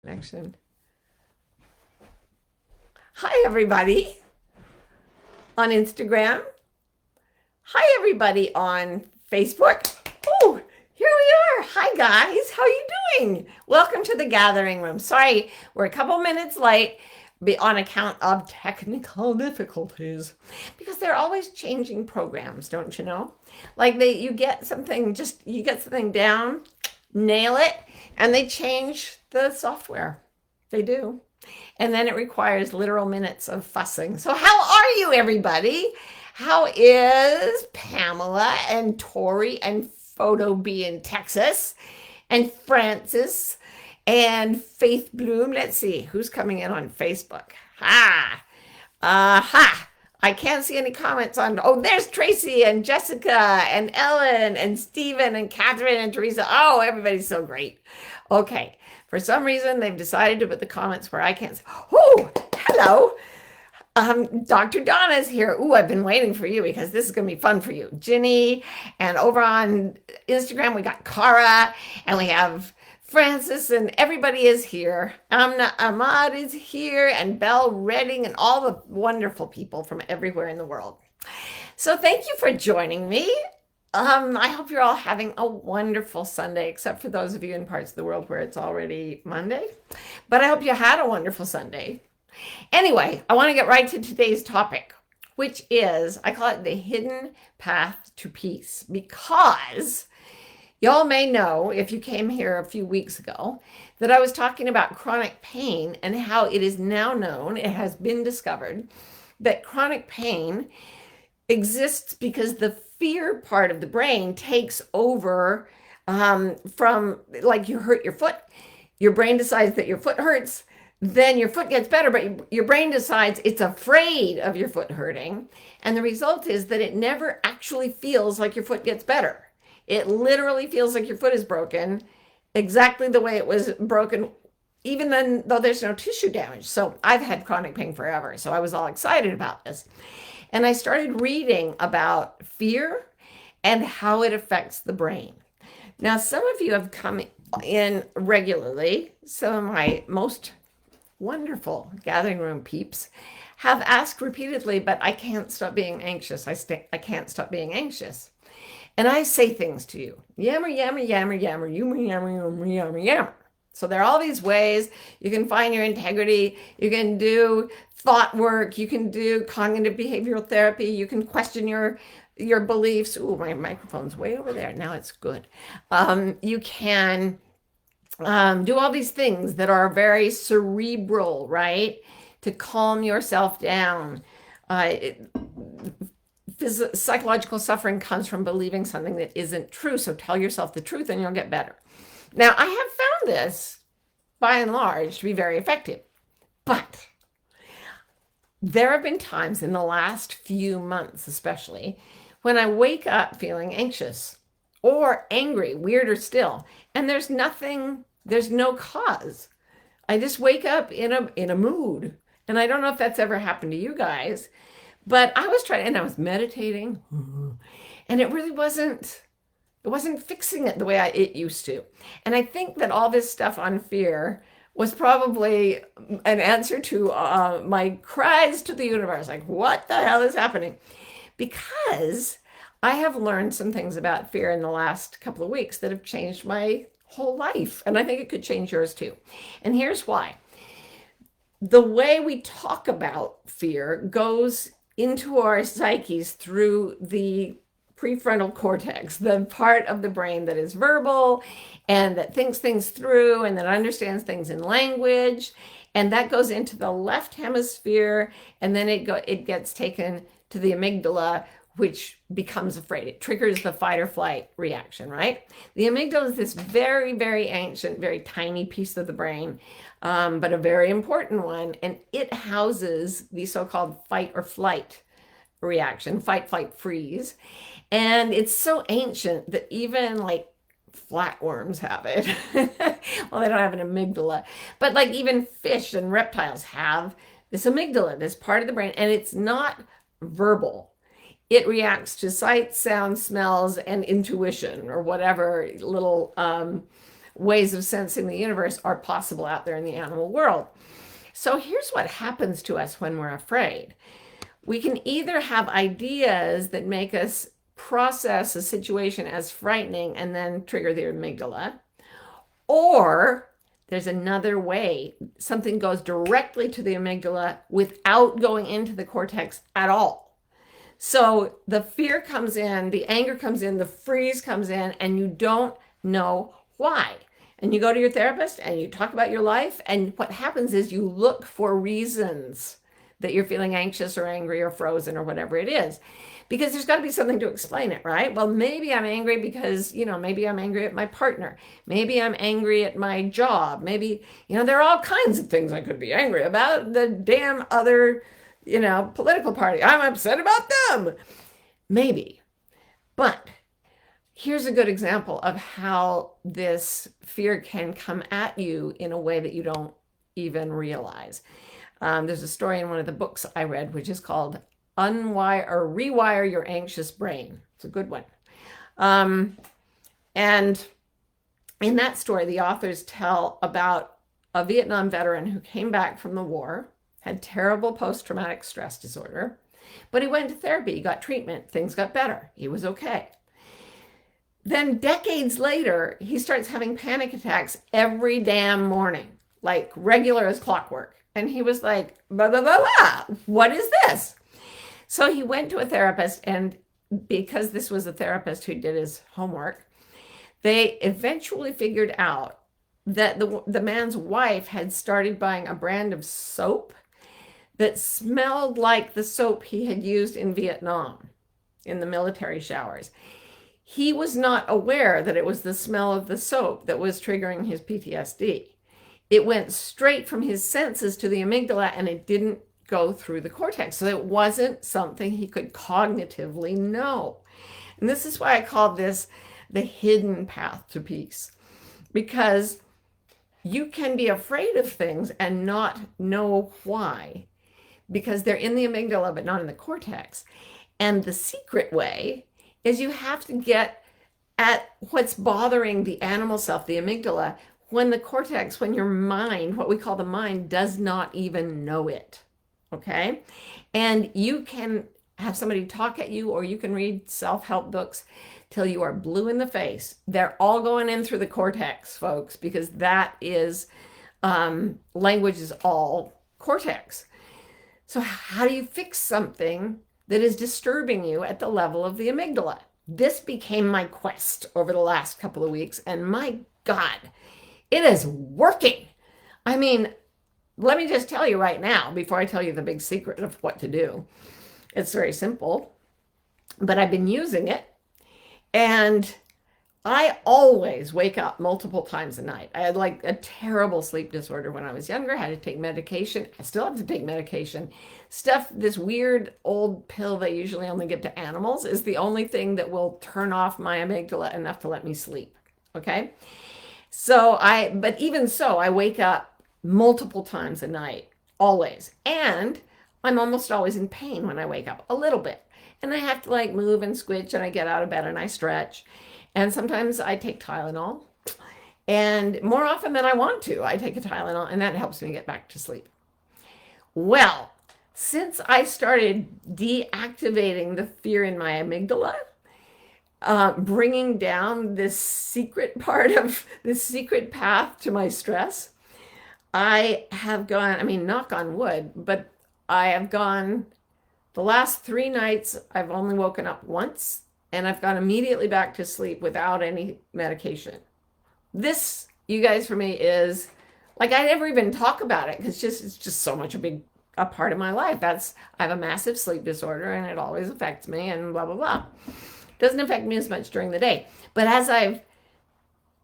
Connection. Hi, everybody on Instagram. Hi, everybody on Facebook. Oh, here we are. Hi, guys. How are you doing? Welcome to the gathering room. Sorry, we're a couple minutes late on account of technical difficulties because they're always changing programs, don't you know? Like you get something, you get something down, nail it, and they change the software. They do. And then it requires literal minutes of fussing. So, how are you, everybody? How is Pamela and Tori and Photo B in Texas and Francis and Faith Bloom? Let's see who's coming in on Facebook. Ha! Ha! I can't see any comments on. Oh, there's Tracy and Jessica and Ellen and Stephen and Catherine and Teresa. Oh, everybody's so great. Okay. For some reason, they've decided to put the comments where I can't see. Oh, hello. Dr. Donna's here. Ooh, I've been waiting for you because this is going to be fun for you. Ginny, and over on Instagram, we got Cara, and we have Francis, and everybody is here. Amna Ahmad is here, and Belle Redding, and all the wonderful people from everywhere in the world. So thank you for joining me. I hope you're all having a wonderful Sunday, except for those of you in parts of the world where it's already Monday. But I hope you had a wonderful Sunday. Anyway, I want to get right to today's topic, which is I call it the hidden path to peace, because y'all may know, if you came here a few weeks ago, that I was talking about chronic pain and how it is now known, it has been discovered, that chronic pain exists because the fear part of the brain takes over, from, like, you hurt your foot, your brain decides that your foot hurts, then your foot gets better, but your brain decides it's afraid of your foot hurting. And the result is that it never actually feels like your foot gets better. It literally feels like your foot is broken exactly the way it was broken, even then, though there's no tissue damage. So I've had chronic pain forever. So I was all excited about this. And I started reading about fear and how it affects the brain. Now, some of you have come in regularly. Some of my most wonderful gathering room peeps have asked repeatedly, but I can't stop being anxious. I can't stop being anxious. And I say things to you. Yammer, yammer, yammer, yammer, yammer, yammer, yammer, yammer, yammer. So there are all these ways you can find your integrity. You can do thought work. You can do cognitive behavioral therapy. You can question your beliefs. Ooh, my microphone's way over there. Now it's good. You can do all these things that are very cerebral, right? To calm yourself down. Psychological suffering comes from believing something that isn't true. So tell yourself the truth and you'll get better. Now, I have found this by and large to be very effective, but there have been times in the last few months, especially, when I wake up feeling anxious or angry, weirder still, and there's no cause. I just wake up in a mood. And I don't know if that's ever happened to you guys, but I was trying, and I was meditating, and it wasn't fixing it the way it used to. And I think that all this stuff on fear was probably an answer to my cries to the universe, like, what the hell is happening? Because I have learned some things about fear in the last couple of weeks that have changed my whole life. And I think it could change yours too. And here's why. The way we talk about fear goes into our psyches through the prefrontal cortex, the part of the brain that is verbal and that thinks things through and that understands things in language. And that goes into the left hemisphere, and then it gets taken to the amygdala, which becomes afraid. It triggers the fight or flight reaction, right? The amygdala is this very, very ancient, very tiny piece of the brain, but a very important one. And it houses the so-called fight or flight reaction, fight, flight, freeze. And it's so ancient that even like flatworms have it. Well, they don't have an amygdala, but like even fish and reptiles have this amygdala, this part of the brain, and it's not verbal. It reacts to sight, sound, smells, and intuition, or whatever little ways of sensing the universe are possible out there in the animal world. So here's what happens to us when we're afraid. We can either have ideas that make us process a situation as frightening and then trigger the amygdala, or there's another way. Something goes directly to the amygdala without going into the cortex at all. So the fear comes in, the anger comes in, the freeze comes in, and you don't know why. And you go to your therapist and you talk about your life, and what happens is you look for reasons that you're feeling anxious or angry or frozen or whatever it is, because there's got to be something to explain it, right? Well, maybe I'm angry because, maybe I'm angry at my partner. Maybe I'm angry at my job. Maybe, there are all kinds of things I could be angry about. The damn other, political party. I'm upset about them. Maybe. But here's a good example of how this fear can come at you in a way that you don't even realize. There's a story in one of the books I read, which is called Rewire Your Anxious Brain. It's a good one. And in that story, the authors tell about a Vietnam veteran who came back from the war, had terrible post-traumatic stress disorder, but he went to therapy, he got treatment, things got better, he was okay. Then decades later, he starts having panic attacks every damn morning, like regular as clockwork. And he was like, blah, blah, blah, blah. What is this? So he went to a therapist, and because this was a therapist who did his homework, they eventually figured out that the man's wife had started buying a brand of soap that smelled like the soap he had used in Vietnam in the military showers. He was not aware that it was the smell of the soap that was triggering his PTSD. It went straight from his senses to the amygdala, and it didn't go through the cortex. So it wasn't something he could cognitively know. And this is why I call this the hidden path to peace, because you can be afraid of things and not know why, because they're in the amygdala but not in the cortex. And the secret way is you have to get at what's bothering the animal self, the amygdala, when the cortex, when your mind, what we call the mind, does not even know it, okay? And you can have somebody talk at you, or you can read self-help books till you are blue in the face. They're all going in through the cortex, folks, because that is, language is all cortex. So how do you fix something that is disturbing you at the level of the amygdala? This became my quest over the last couple of weeks, and my God, it is working. I mean, let me just tell you right now, before I tell you the big secret of what to do. It's very simple, but I've been using it, and I always wake up multiple times a night. I had like a terrible sleep disorder when I was younger. I had to take medication. I still have to take medication. This weird old pill they usually only give to animals is the only thing that will turn off my amygdala enough to let me sleep. Okay? But even so, I wake up multiple times a night, always. And I'm almost always in pain when I wake up, a little bit. And I have to like move and squitch, and I get out of bed and I stretch. And sometimes I take Tylenol. And more often than I want to, I take a Tylenol, and that helps me get back to sleep. Well, since I started deactivating the fear in my amygdala, bringing down this secret part of this secret path to my stress, I have gone, knock on wood, but I have gone, the last 3 nights, I've only woken up once, and I've gone immediately back to sleep without any medication. This, you guys, for me is, like, I never even talk about it, because it's just so much a part of my life. I have a massive sleep disorder, and it always affects me, and blah, blah, blah. Doesn't affect me as much during the day. But as I've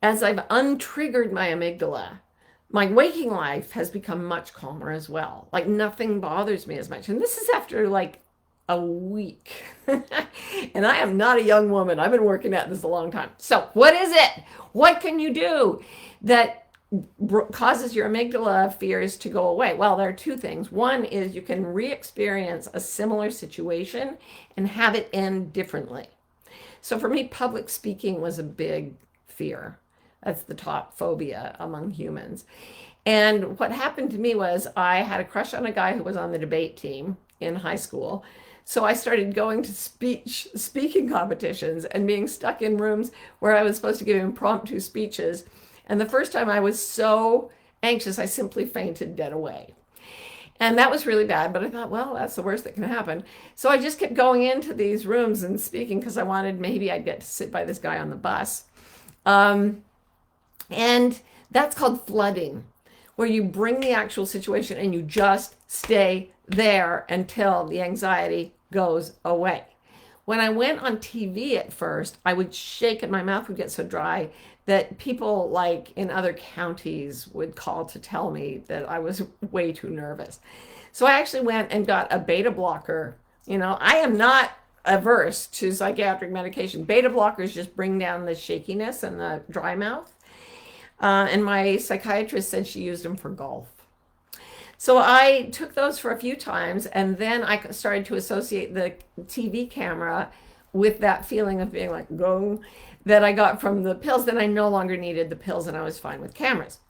untriggered my amygdala, my waking life has become much calmer as well. Like, nothing bothers me as much. And this is after like a week. And I am not a young woman. I've been working at this a long time. So what is it? What can you do that causes your amygdala fears to go away? Well, there are 2 things. One is you can re-experience a similar situation and have it end differently. So for me, public speaking was a big fear. That's the top phobia among humans. And what happened to me was I had a crush on a guy who was on the debate team in high school. So I started going to speaking competitions and being stuck in rooms where I was supposed to give impromptu speeches. And the first time I was so anxious, I simply fainted dead away. And that was really bad, but I thought, well, that's the worst that can happen. So I just kept going into these rooms and speaking because I wanted maybe I'd get to sit by this guy on the bus. And that's called flooding, where you bring the actual situation and you just stay there until the anxiety goes away. When I went on TV at first, I would shake and my mouth would get so dry that people like in other counties would call to tell me that I was way too nervous. So I actually went and got a beta blocker. You know, I am not averse to psychiatric medication. Beta blockers just bring down the shakiness and the dry mouth. And my psychiatrist said she used them for golf. So I took those for a few times, and then I started to associate the TV camera with that feeling of being like, go, that I got from the pills. Then I no longer needed the pills, and I was fine with cameras.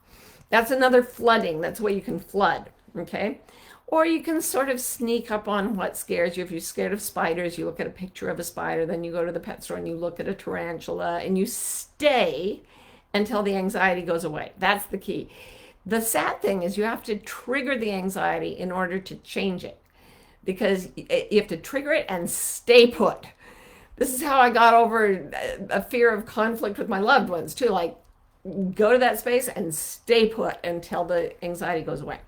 That's another flooding. That's a way you can flood, okay? Or you can sort of sneak up on what scares you. If you're scared of spiders, you look at a picture of a spider, then you go to the pet store and you look at a tarantula, and you stay until the anxiety goes away. That's the key. The sad thing is you have to trigger the anxiety in order to change it, because you have to trigger it and stay put. This is how I got over a fear of conflict with my loved ones too. Like, go to that space and stay put until the anxiety goes away.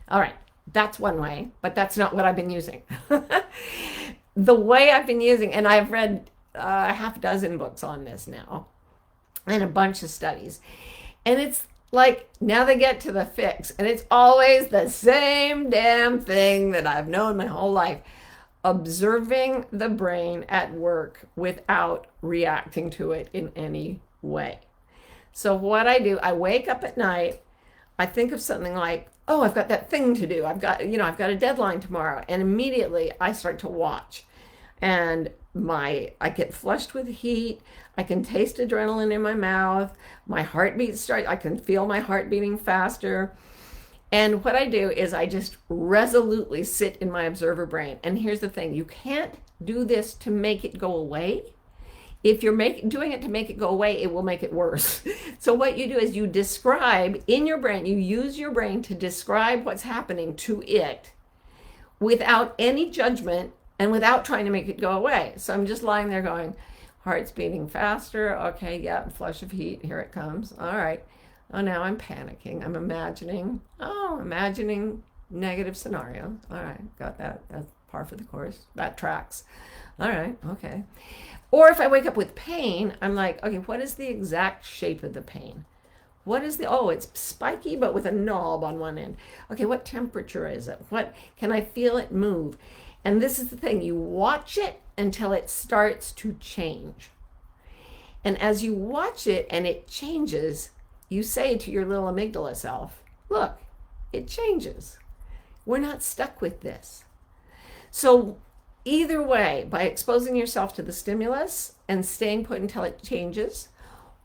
All right, that's one way, but that's not what I've been using. The way I've been using, and I've read a half dozen books on this now and a bunch of studies, and it's like, now they get to the fix, and it's always the same damn thing that I've known my whole life. Observing the brain at work without reacting to it in any way. So what I do, I wake up at night, I think of something like, oh, I've got that thing to do. I've got a deadline tomorrow. And immediately I start to watch. And I get flushed with heat. I can taste adrenaline in my mouth. My heartbeat I can feel my heart beating faster. And what I do is I just resolutely sit in my observer brain. And here's the thing, you can't do this to make it go away. If you're doing it to make it go away, it will make it worse. So what you do is you describe in your brain, you use your brain to describe what's happening to it without any judgment and without trying to make it go away. So I'm just lying there going, heart's beating faster. Okay, yeah, flush of heat. Here it comes. All right. Oh, now I'm panicking. I'm imagining negative scenarios. All right, got that. That's par for the course. That tracks. All right, okay. Or if I wake up with pain, I'm like, okay, what is the exact shape of the pain? It's spiky, but with a knob on one end. Okay, what temperature is it? Can I feel it move? And this is the thing, you watch it until it starts to change. And as you watch it and it changes, you say to your little amygdala self, look, it changes. We're not stuck with this. So either way, by exposing yourself to the stimulus and staying put until it changes,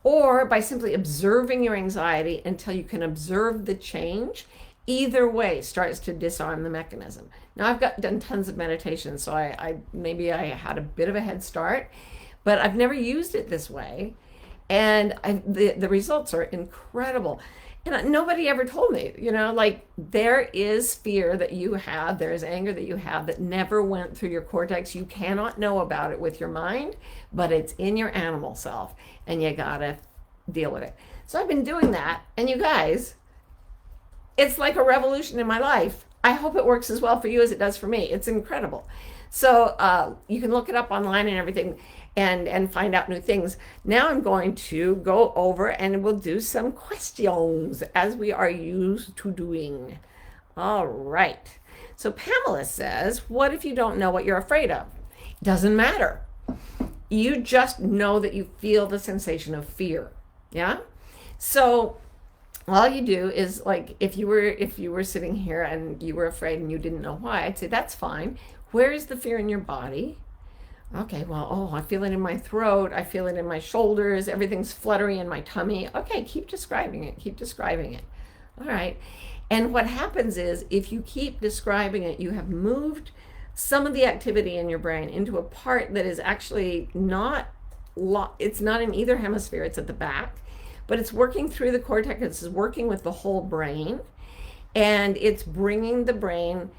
or by simply observing your anxiety until you can observe the change, either way starts to disarm the mechanism. Now I've done tons of meditation, so maybe I had a bit of a head start, but I've never used it this way. And the results are incredible. And nobody ever told me, like, there is fear that you have, there is anger that you have that never went through your cortex. You cannot know about it with your mind, but it's in your animal self, and you gotta deal with it. So I've been doing that, and you guys, it's like a revolution in my life. I hope it works as well for you as it does for me. It's incredible. So you can look it up online and everything and find out new things. Now I'm going to go over and we'll do some questions as we are used to doing. All right. So Pamela says, what if you don't know what you're afraid of? It doesn't matter. You just know that you feel the sensation of fear. Yeah? So all you do is, like, if you were sitting here and you were afraid and you didn't know why, I'd say that's fine. Where is the fear in your body? Okay, well, oh, I feel it in my throat. I feel it in my shoulders. Everything's fluttery in my tummy. Okay, keep describing it. Keep describing it. All right. And what happens is if you keep describing it, you have moved some of the activity in your brain into a part that is actually not, it's not in either hemisphere, it's at the back, but it's working through the cortex. It's working with the whole brain, and it's bringing the brain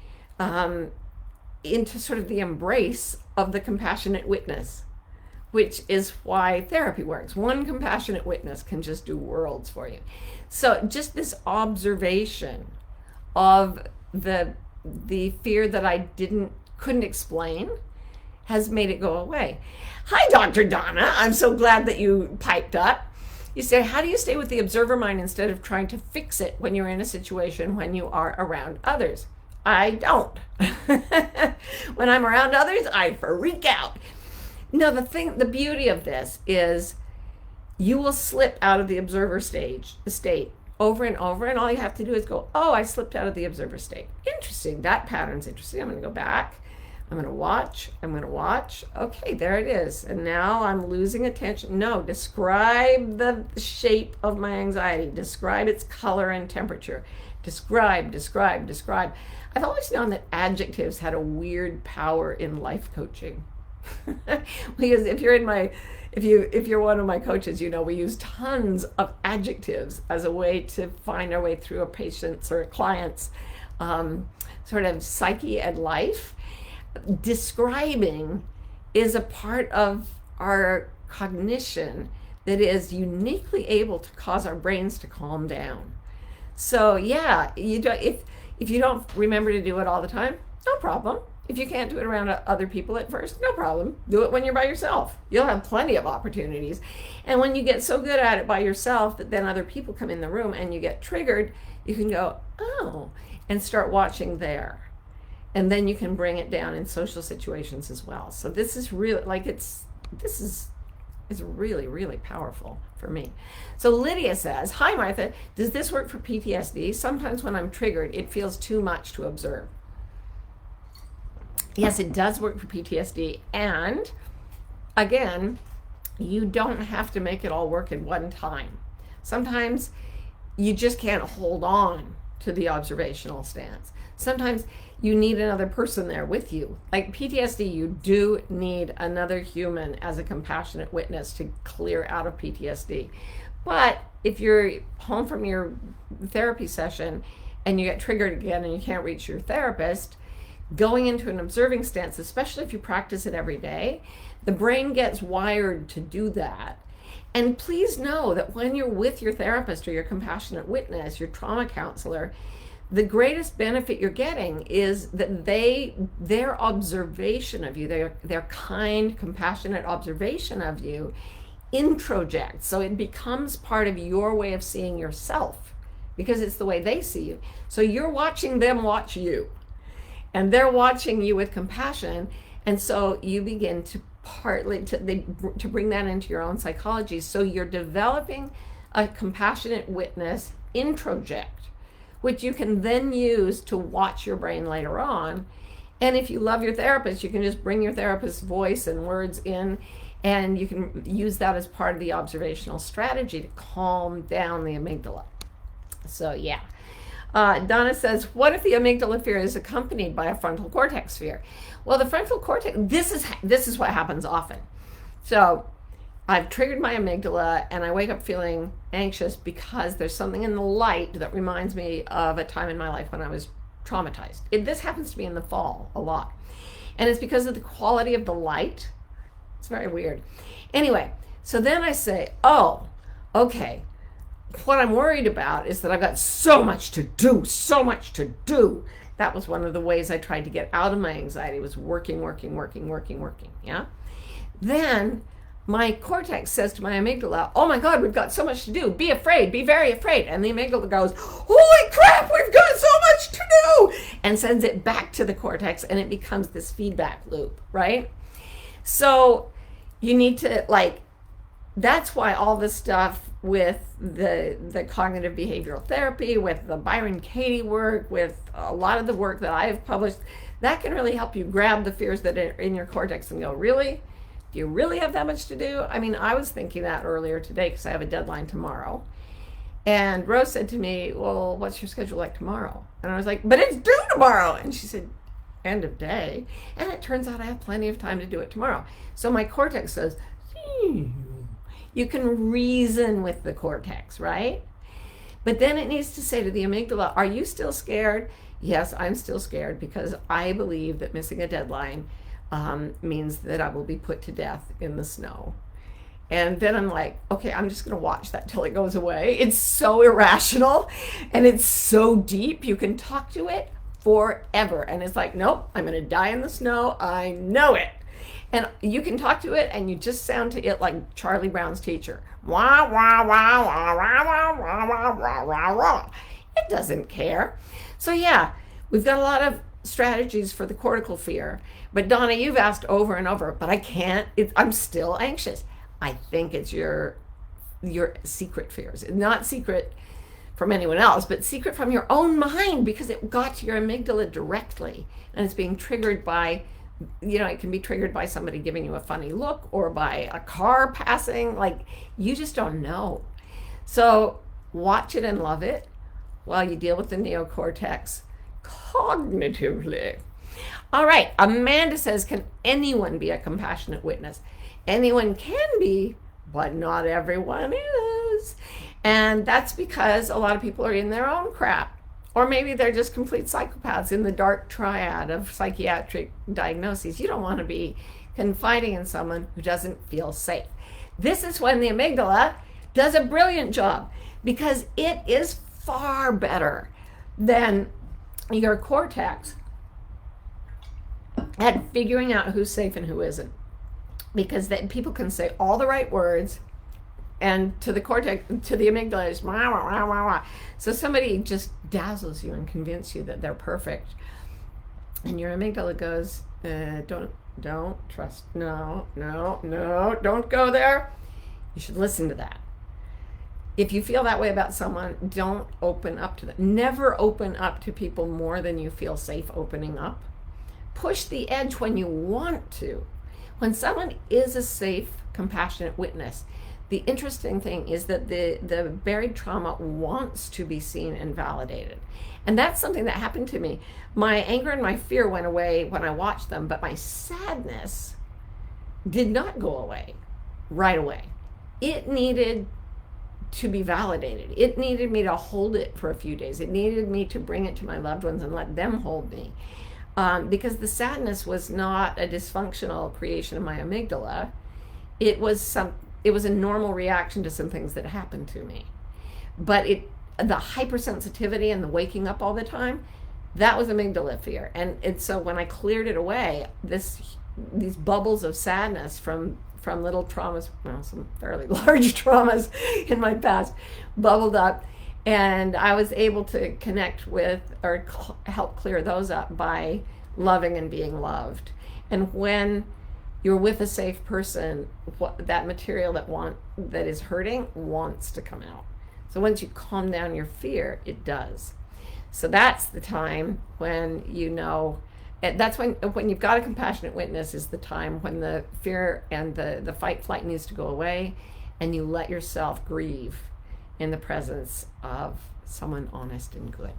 into sort of the embrace of the compassionate witness, which is why therapy works. One compassionate witness can just do worlds for you. So just this observation of the fear that I couldn't explain has made it go away. Hi, Dr. Donna. I'm so glad that you piped up. You say, how do you stay with the observer mind instead of trying to fix it when you're in a situation when you are around others? I don't. When I'm around others, I freak out. Now, the beauty of this is you will slip out of the observer state over and over, and all you have to do is go, oh, I slipped out of the observer state. Interesting. That pattern's interesting. I'm going to go back. I'm going to watch. I'm going to watch. Okay, there it is. And now I'm losing attention. No, describe the shape of my anxiety. Describe its color and temperature. Describe. I've always known that adjectives had a weird power in life coaching. Because if you're one of my coaches, you know we use tons of adjectives as a way to find our way through a patient's or a client's sort of psyche and life. Describing is a part of our cognition that is uniquely able to cause our brains to calm down. So yeah, if you don't remember to do it all the time, no problem. If you can't do it around other people at first, no problem. Do it when you're by yourself. You'll have plenty of opportunities. And when you get so good at it by yourself that then other people come in the room and you get triggered, you can go, oh, and start watching there. And then you can bring it down in social situations as well. So this is really, this is really, really powerful for me. So Lydia says, hi, Martha, does this work for PTSD? Sometimes when I'm triggered, it feels too much to observe. Yes, it does work for PTSD. And again, you don't have to make it all work at one time. Sometimes you just can't hold on to the observational stance. Sometimes you need another person there with you. Like PTSD, you do need another human as a compassionate witness to clear out of PTSD. But if you're home from your therapy session and you get triggered again and you can't reach your therapist, going into an observing stance, especially if you practice it every day, the brain gets wired to do that. And please know that when you're with your therapist or your compassionate witness, your trauma counselor, the greatest benefit you're getting is that their observation of you, their kind, compassionate observation of you introjects. So it becomes part of your way of seeing yourself because it's the way they see you. So you're watching them watch you, and they're watching you with compassion. And so you begin to to bring that into your own psychology. So you're developing a compassionate witness introject, which you can then use to watch your brain later on. And if you love your therapist, you can just bring your therapist's voice and words in, and you can use that as part of the observational strategy to calm down the amygdala. So yeah. Donna says, what if the amygdala fear is accompanied by a frontal cortex fear? Well, the frontal cortex, this is what happens often. So I've triggered my amygdala and I wake up feeling anxious because there's something in the light that reminds me of a time in my life when I was traumatized. This happens to me in the fall a lot. And it's because of the quality of the light. It's very weird. Anyway, so then I say, oh, okay. What I'm worried about is that I've got so much to do. That was one of the ways I tried to get out of my anxiety, was working. Yeah. Then my cortex says to my amygdala, oh my God, we've got so much to do. Be afraid, be very afraid. And the amygdala goes, holy crap, we've got so much to do, and sends it back to the cortex, and it becomes this feedback loop, right? So you need to that's why all this stuff with the cognitive behavioral therapy, with the Byron Katie work, with a lot of the work that I've published, that can really help you grab the fears that are in your cortex and go, really? Do you really have that much to do? I mean, I was thinking that earlier today because I have a deadline tomorrow. And Rose said to me, well, what's your schedule like tomorrow? And I was like, but it's due tomorrow. And she said, end of day. And it turns out I have plenty of time to do it tomorrow. So my cortex says, you can reason with the cortex, right? But then it needs to say to the amygdala, are you still scared? Yes, I'm still scared because I believe that missing a deadline means that I will be put to death in the snow. And then I'm like, okay, I'm just going to watch that till it goes away. It's so irrational and it's so deep. You can talk to it forever. And it's like, nope, I'm going to die in the snow. I know it. And you can talk to it and you just sound to it like Charlie Brown's teacher. Wah, wah, wah, wah, wah, wah, wah, wah, wah, wah, wah. It doesn't care. So yeah, we've got a lot of strategies for the cortical fear. But Donna, you've asked over and over, but I can't. I'm still anxious. I think it's your secret fears. Not secret from anyone else, but secret from your own mind because it got to your amygdala directly. And it's being triggered by, it can be triggered by somebody giving you a funny look or by a car passing. Like, you just don't know. So watch it and love it while you deal with the neocortex cognitively. All right, Amanda says, can anyone be a compassionate witness? Anyone can be, but not everyone is. And that's because a lot of people are in their own crap. Or maybe they're just complete psychopaths in the dark triad of psychiatric diagnoses. You don't want to be confiding in someone who doesn't feel safe. This is when the amygdala does a brilliant job because it is far better than your cortex at figuring out who's safe and who isn't. Because then people can say all the right words, and to the cortex, to the amygdala, is wah, wah, wah, wah, wah. So somebody just dazzles you and convinces you that they're perfect, and your amygdala goes, don't trust, no, don't go there. You should listen to that. If you feel that way about someone, don't open up to them. Never open up to people more than you feel safe opening up. Push the edge when you want to. When someone is a safe, compassionate witness, the interesting thing is that the buried trauma wants to be seen and validated. And that's something that happened to me. My anger and my fear went away when I watched them, but my sadness did not go away right away. It needed to be validated. It needed me to hold it for a few days. It needed me to bring it to my loved ones and let them hold me. Because the sadness was not a dysfunctional creation of my amygdala. It was a normal reaction to some things that happened to me. But the hypersensitivity and the waking up all the time, that was amygdala fear. And so when I cleared it away, these bubbles of sadness from little traumas, well, some fairly large traumas in my past, bubbled up. And I was able to connect with or help clear those up by loving and being loved. And when you're with a safe person, that material that is hurting wants to come out. So once you calm down your fear, it does. So that's the time when that's when you've got a compassionate witness, is the time when the fear and the fight flight needs to go away, and you let yourself grieve in the presence of someone honest and good.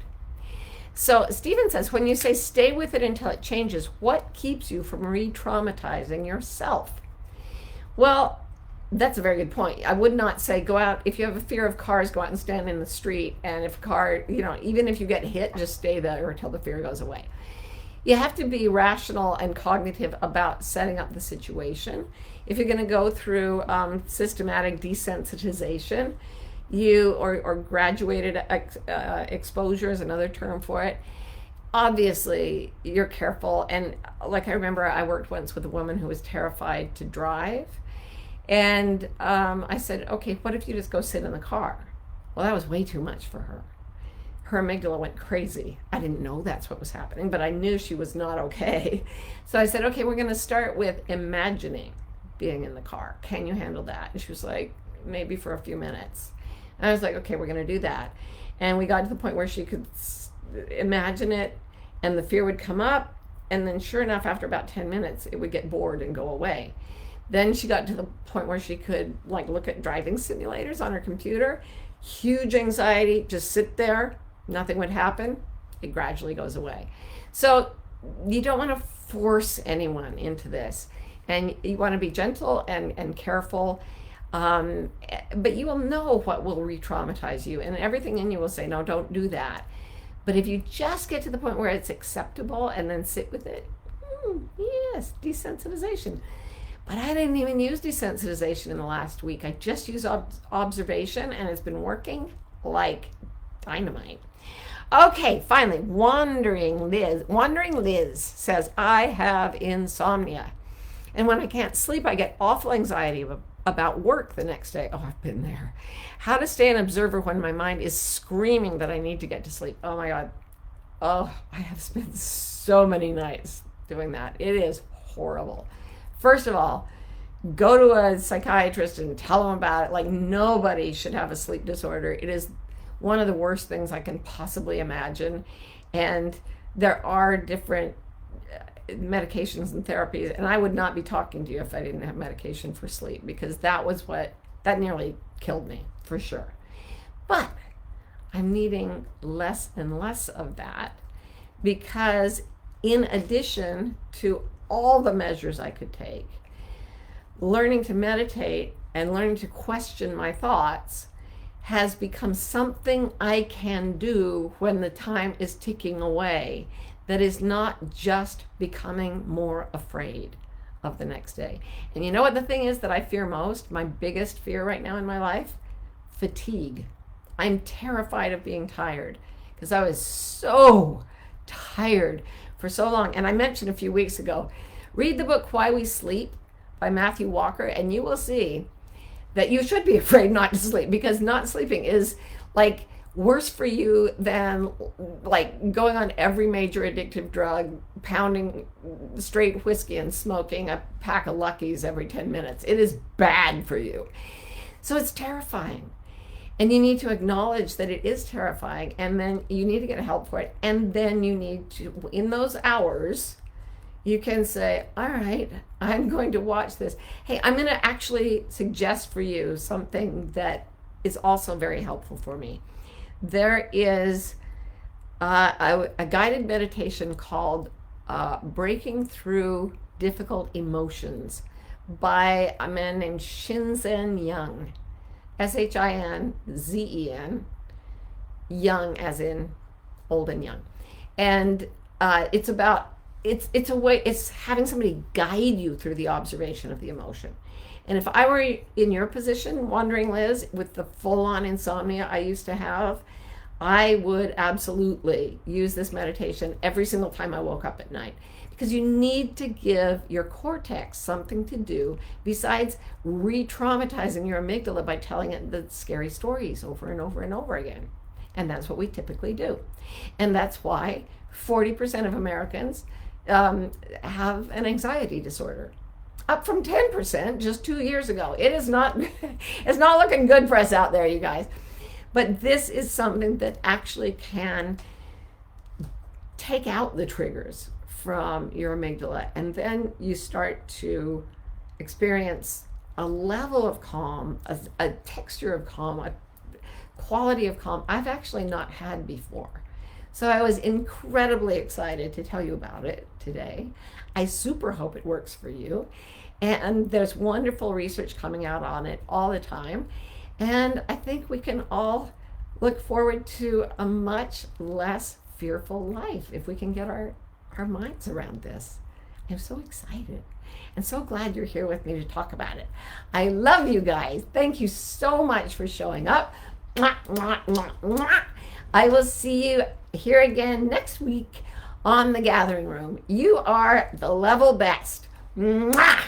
So Stephen says, when you say stay with it until it changes, what keeps you from re-traumatizing yourself? Well, that's a very good point. I would not say go out, if you have a fear of cars, go out and stand in the street. And if a car, even if you get hit, just stay there until the fear goes away. You have to be rational and cognitive about setting up the situation. If you're going to go through systematic desensitization, or graduated exposure is another term for it. Obviously, you're careful. And like I remember, I worked once with a woman who was terrified to drive. And I said, okay, what if you just go sit in the car? Well, that was way too much for her. Her amygdala went crazy. I didn't know that's what was happening, but I knew she was not okay. So I said, okay, we're going to start with imagining being in the car. Can you handle that? And she was like, maybe for a few minutes. And I was like, okay, we're going to do that. And we got to the point where she could imagine it, and the fear would come up. And then sure enough, after about 10 minutes, it would get bored and go away. Then she got to the point where she could like look at driving simulators on her computer. Huge anxiety, just sit there, nothing would happen. It gradually goes away. So you don't want to force anyone into this. And you want to be gentle and careful. But you will know what will re-traumatize you. And everything in you will say, no, don't do that. But if you just get to the point where it's acceptable and then sit with it, yes, desensitization. But I didn't even use desensitization in the last week. I just used observation, and it's been working like dynamite. Okay, finally, Wandering Liz says, I have insomnia. And when I can't sleep, I get awful anxiety about work the next day. Oh, I've been there. How to stay an observer when my mind is screaming that I need to get to sleep. Oh my God. Oh, I have spent so many nights doing that. It is horrible. First of all, go to a psychiatrist and tell them about it. Like, nobody should have a sleep disorder. It is one of the worst things I can possibly imagine. And there are different medications and therapies, and I would not be talking to you if I didn't have medication for sleep, because that nearly killed me for sure. But I'm needing less and less of that, because in addition to all the measures I could take, learning to meditate and learning to question my thoughts has become something I can do when the time is ticking away, that is not just becoming more afraid of the next day. And you know what the thing is that I fear most? My biggest fear right now in my life? Fatigue. I'm terrified of being tired, because I was so tired for so long. And I mentioned a few weeks ago, read the book Why We Sleep by Matthew Walker, and you will see that you should be afraid not to sleep, because not sleeping is like worse for you than like going on every major addictive drug, pounding straight whiskey and smoking a pack of Luckies every 10 minutes. It is bad for you. So it's terrifying. And you need to acknowledge that it is terrifying, and then you need to get help for it. And then you need to, in those hours, you can say, all right, I'm going to watch this. Hey, I'm going to actually suggest for you something that is also very helpful for me. There is a guided meditation called Breaking Through Difficult Emotions by a man named Shinzen Young. Shinzen, young as in old and young. And it's a way, it's having somebody guide you through the observation of the emotion. And if I were in your position, Wandering Liz, with the full-on insomnia I used to have, I would absolutely use this meditation every single time I woke up at night. Because you need to give your cortex something to do besides re-traumatizing your amygdala by telling it the scary stories over and over and over again. And that's what we typically do. And that's why 40% of Americans have an anxiety disorder, up from 10% just 2 years ago. It is not, it's not looking good for us out there, you guys. But this is something that actually can take out the triggers from your amygdala, and then you start to experience a level of calm, a texture of calm, a quality of calm I've actually not had before. So I was incredibly excited to tell you about it today. I super hope it works for you. And there's wonderful research coming out on it all the time. And I think we can all look forward to a much less fearful life if we can get our minds around this. I'm so excited and so glad you're here with me to talk about it. I love you guys. Thank you so much for showing up. Mwah, mwah, mwah, mwah. I will see you here again next week on The Gathering Room. You are the level best. Mwah.